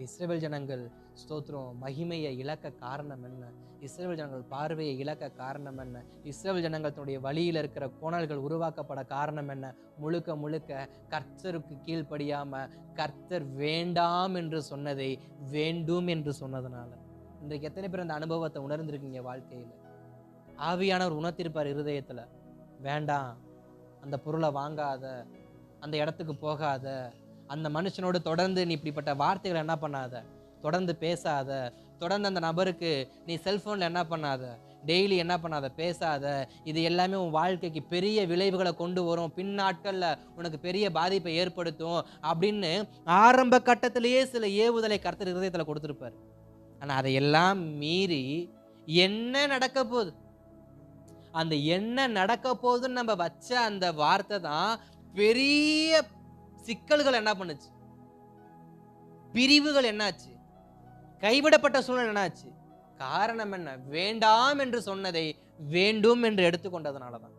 இஸ்ரவேல் ஜனங்கள் ஸ்தோத்திரம் மகிமையை இழக்க காரணம் என்ன? இஸ்ரவேல் ஜனங்கள் பார்வையை இழக்க காரணம் என்ன? இஸ்ரவேல் ஜனங்கள் தன்னுடைய வழியில் இருக்கிற கோணல்கள் உருவாக்கப்பட காரணம் என்ன? முழுக்க முழுக்க கர்த்தருக்கு கீழ்ப்படியாம கர்த்தர் வேண்டாம் என்று சொன்னதை வேண்டும் என்று சொன்னதுனால. இன்றைக்கு எத்தனை பேர் அந்த அனுபவத்தை உணர்ந்திருக்கீங்க வாழ்க்கையில? ஆவியானவர் உணர்த்திருப்பார் இருதயத்துல, வேண்டாம், அந்த பொருளை வாங்காத, அந்த இடத்துக்கு போகாத, அந்த மனுஷனோடு தொடர்ந்து நீ இப்படிப்பட்ட வார்த்தைகளை என்ன பண்ணாத, தொடர்ந்து பேசாத, தொடர்ந்து அந்த நபருக்கு நீ செல்போன்ல என்ன பண்ணாத, டெய்லி என்ன பண்ணாத, பேசாத. இது எல்லாமே உன் வாழ்க்கைக்கு பெரிய விளைவுகளை கொண்டு வரும், பின் நாட்கள்ல உனக்கு பெரிய பாதிப்பை ஏற்படுத்தும் அப்படின்னு ஆரம்ப கட்டத்திலேயே சில ஏவுதலை கர்த்தர் இருதயத்துல கொடுத்திருப்பார். ஆனா அதையெல்லாம் மீறி என்ன நடக்க போகுது, அந்த என்ன நடக்க போகுதுன்னு நம்ம வச்ச அந்த வார்த்தை தான் பெரிய சிக்கல்கள் என்ன பண்ணுச்சு, பிரிவுகள் என்னாச்சு, கைவிடப்பட்ட சூழ்நிலை என்னாச்சு. காரணம் என்ன? வேண்டாம் என்று சொன்னதை வேண்டும் என்று எடுத்துக்கொண்டதுனாலதான்.